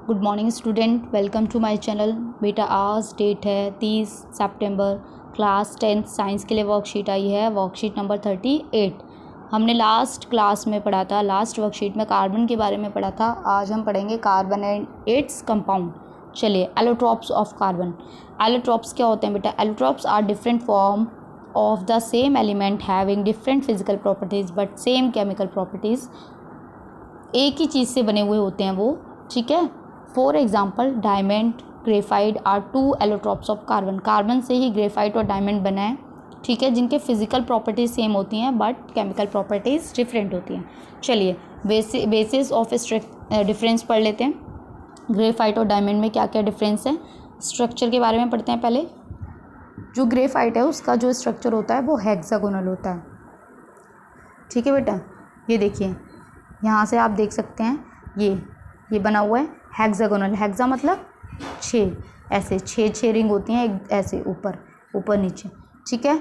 Good morning student, welcome to my channel. बेटा आज date है 30 सितंबर। क्लास 10th साइंस के लिए वर्कशीट आई है, वर्कशीट नंबर 38। हमने लास्ट क्लास में पढ़ा था, लास्ट वर्कशीट में कार्बन के बारे में पढ़ा था। आज हम पढ़ेंगे कार्बन एंड इट्स कंपाउंड। चलिए, एलोट्रॉप्स ऑफ कार्बन। एलोट्रॉप्स क्या होते हैं बेटा? Allotropes are different form of the same element having different physical properties but same chemical properties. एक ही चीज़ से बने हुए होते हैं वो, ठीक है। For example, diamond, graphite are two allotropes of carbon. Carbon से ही ग्रेफाइट और डायमंड बना है, ठीक है, जिनके फिजिकल प्रॉपर्टीज सेम होती हैं बट केमिकल प्रॉपर्टीज डिफरेंट होती हैं। चलिए, बेसिस ऑफ डिफरेंस पढ़ लेते हैं। ग्रेफाइट और डायमंड में क्या क्या डिफरेंस है, स्ट्रक्चर के बारे में पढ़ते हैं पहले। जो ग्रेफाइट है उसका जो स्ट्रक्चर होता है वो हेक्सागोनल होता है, ठीक है बेटा। ये देखिए, यहाँ से आप देख सकते हैं, ये बना हुआ है हेक्सागोनल। हेक्सा मतलब 6, ऐसे 6 रिंग होती हैं, एक ऐसे ऊपर नीचे, ठीक है।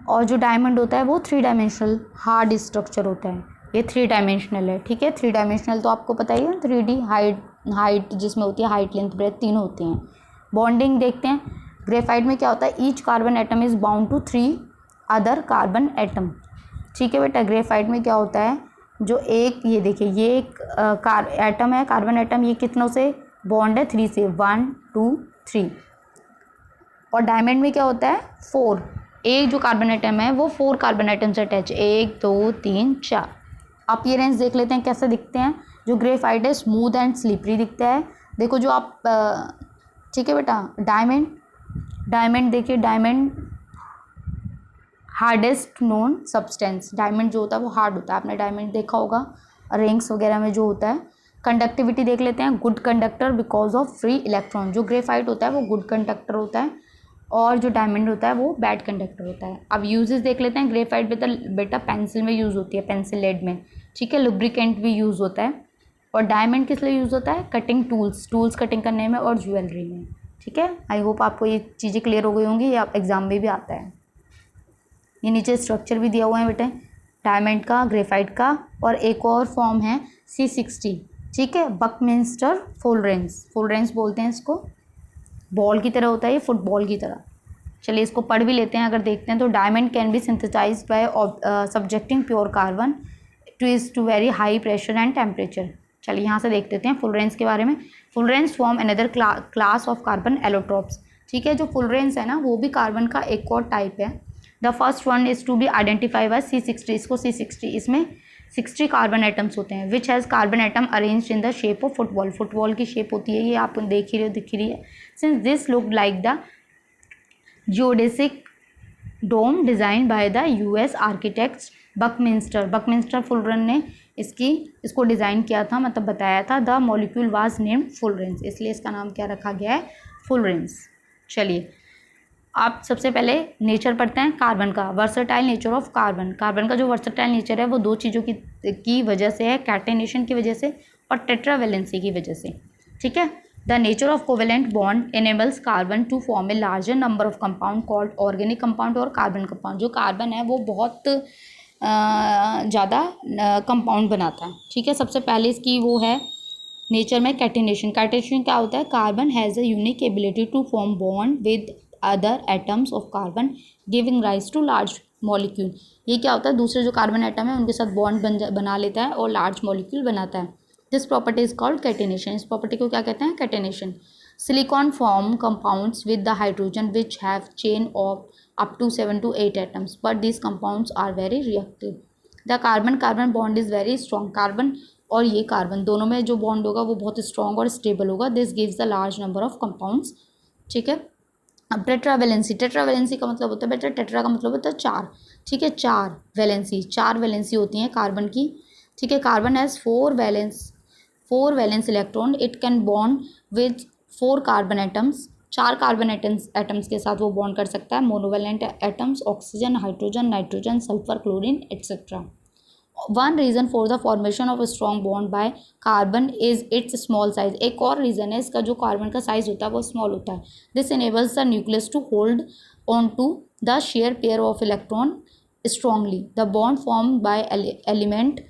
और जो डायमंड होता है वो 3 डायमेंशनल हार्ड स्ट्रक्चर होता है। ये 3 डायमेंशनल है, ठीक है। 3 डायमेंशनल तो आपको पता ही है, 3D हाइट जिसमें होती है, हाइट लेंथ ब्रेथ तीनों होती हैं। बॉन्डिंग देखते हैं, ग्रेफाइट में क्या होता है, each carbon atom is bound to 3 other carbon atom, ठीक है बेटा। ग्रेफाइट में क्या होता है, जो एक, ये देखिए, ये एक एटम है, कार्बन एटम, ये कितनों से बॉन्ड है, 3 से, 1 2 3। और डायमंड में क्या होता है, 4। एक जो कार्बन एटम है वो 4 कार्बन एटम से अटैच, 1 2 3 4। अपीयरेंस देख लेते हैं कैसे दिखते हैं। जो ग्रेफाइट है स्मूथ एंड स्लिपरी दिखता है। देखो जो आप, ठीक है बेटा। डायमंड देखिए, diamond hardest known substance. Diamond जो होता है वो हार्ड होता है, आपने डायमंड देखा होगा रिंग्स वगैरह में जो होता है। कंडक्टिविटी देख लेते हैं, good conductor because of free electron. जो ग्रेफाइट होता है वो गुड कंडक्टर होता है और जो डायमंड होता है वो बैड कंडक्टर होता है। अब यूजेस देख लेते हैं। ग्रेफाइट बेटा पेंसिल में यूज़ होती है, पेंसिल लेड में, ठीक है। लुब्रिकेंट भी यूज़ होता है। और डायमंड किस लिए यूज़ होता है, कटिंग टूल्स कटिंग करने में और ज्वेलरी में, ठीक है। आई होप आपको ये चीज़ें क्लियर हो गई होंगी, या एग्जाम में भी आता है। ये नीचे स्ट्रक्चर भी दिया हुआ है बेटे, डायमंड का, ग्रेफाइट का। और एक और फॉर्म है C60, ठीक है, बकमिंस्टर फुलरेंस बोलते हैं इसको। बॉल की तरह होता है ये, फुटबॉल की तरह। चलिए इसको पढ़ भी लेते हैं। अगर देखते हैं तो diamond can be synthesized by subjecting pure carbon to very high pressure and temperature. चलिए यहाँ से देख लेते हैं फुलरेंस के बारे में। Fullerenes form another class of carbon allotropes, ठीक है। जो फुलरेंस है ना वो भी कार्बन का एक और टाइप है। The first one is to be identify by C60। इसको C60, इसमें 60 कार्बन एटम्स होते हैं। Which has carbon atom arranged in the shape of football की शेप होती है, ये आप देख ही रहे हो, दिख रही है। Since this look like the geodesic dome design by the US architects Buckminster fullerenes ने इसको डिज़ाइन किया था, मतलब बताया था। The molecule was named fullerenes, इसलिए इसका नाम क्या रखा गया है, फुलरेंस। चलिए आप सबसे पहले नेचर पढ़ते हैं कार्बन का, versatile nature of carbon. Carbon का जो वर्सटाइल नेचर है वो 2 चीज़ों की वजह से है, कैटेनेशन की वजह से और टेट्रावेलेंसी की वजह से, ठीक है। The nature of covalent bond enables carbon to form a larger number of compound called organic compound और कार्बन कंपाउंड। जो कार्बन है वो बहुत ज़्यादा कंपाउंड बनाता है, ठीक है। सबसे पहले इसकी वो है नेचर में कैटेनेशन क्या होता है, carbon has a unique ability to form bond with other atoms of carbon giving rise to large molecule. ये क्या होता है, दूसरे जो कार्बन एटम है उनके साथ बॉन्ड बना लेता है और लार्ज मॉलिक्यूल बनाता है। This property is called catenation. इस प्रॉपर्टी को क्या कहते हैं, catenation. Silicon form compounds with the hydrogen which have chain of up to 7 to 8 atoms but this compounds are very reactive. The carbon bond is very strong. Carbon और ये carbon दोनों में जो बॉन्ड होगा वो बहुत स्ट्रॉन्ग और stable होगा। This gives the large number of compounds, ठीक है। अब टेट्रावेलेंसी का मतलब होता है बेटा, टेट्रा का मतलब होता है 4, ठीक है। 4 वैलेंसी होती हैं कार्बन की, ठीक है। Carbon has 4 valence electron. It can bond with 4 carbon atoms. 4 carbon atoms के साथ वो बॉन्ड कर सकता है। Monovalent atoms oxygen, hydrogen, nitrogen, sulphur, chlorine etcetera. One reason for the formation of strong bond by carbon is it's small size. एक और reason है इसका, जो कार्बन का साइज होता है वो स्मॉल होता है। This enables the nucleus to hold on to the share pair of electron strongly. The bond form by element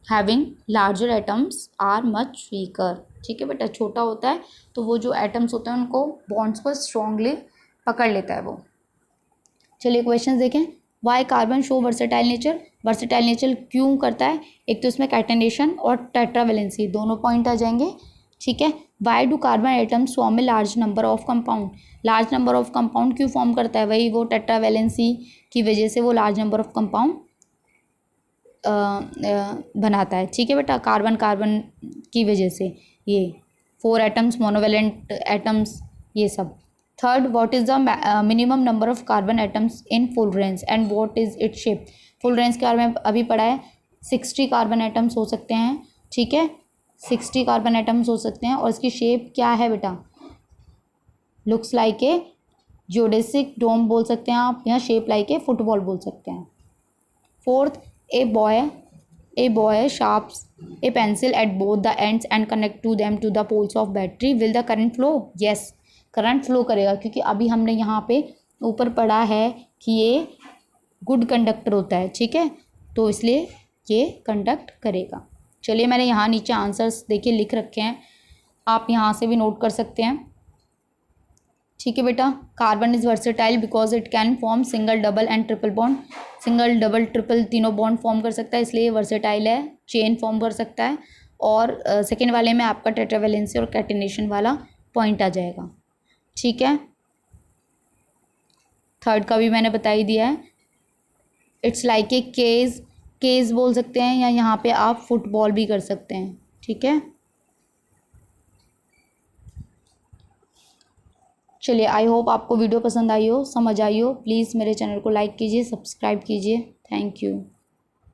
having larger atoms are much weaker. ठीक है बेटा, छोटा होता है तो वो जो एटम्स होते हैं उनको बॉन्ड्स को स्ट्रांगली पकड़ लेता है वो। चलिए क्वेश्चन देखें। Why carbon show versatile nature. Versatile nature क्यों करता है? एक तो इसमें कैटेनेशन और टेट्रावेलेंसी दोनों पॉइंट आ जाएंगे। ठीक है। Why do carbon atoms form a large number of compound. Large number of compound क्यों फॉर्म करता है? वही वो टेट्रावेलेंसी की वजह से वो लार्ज नंबर ऑफ कंपाउंड बनाता है। ठीक है बेटा, कार्बन कार्बन की वजह से ये 4 एटम्स, मोनोवेलेंट एटम्स, ये सब। Third, what is the minimum number of carbon atoms in fullerenes and what is its shape. Fullerenes के बारे में अभी पढ़ा है। 60 कार्बन एटम्स हो सकते हैं। ठीक है, 60 कार्बन एटम्स हो सकते हैं और इसकी शेप क्या है बेटा? Looks like a geodesic dome बोल सकते हैं आप, या शेप लाइक ए फुटबॉल बोल सकते हैं। Fourth, a boy sharps a pencil at both the ends and connect to them to the poles of battery. Will the current flow? Yes, current flow करेगा, क्योंकि अभी हमने यहाँ पे ऊपर पढ़ा है कि ये गुड कंडक्टर होता है। ठीक है, तो इसलिए ये कंडक्ट करेगा। चलिए, मैंने यहाँ नीचे आंसर्स देखिए लिख रखे हैं, आप यहाँ से भी नोट कर सकते हैं। ठीक है बेटा, carbon is versatile because it can form single, double and triple bond. Single, double, triple तीनों बॉन्ड फॉर्म कर सकता है, इसलिए ये वर्सेटाइल है, चेन फॉर्म कर सकता है। और सेकेंड वाले में आपका टेट्रावेलेंसी और कैटिनेशन वाला पॉइंट आ जाएगा। ठीक है, थर्ड का भी मैंने बता ही दिया है। It's like a cage, cage बोल सकते हैं, या यहाँ पे आप फुटबॉल भी कर सकते हैं। ठीक है, चलिए, आई होप आपको वीडियो पसंद आई हो, समझ आई हो। प्लीज़ मेरे चैनल को लाइक कीजिए, सब्सक्राइब कीजिए। Thank you.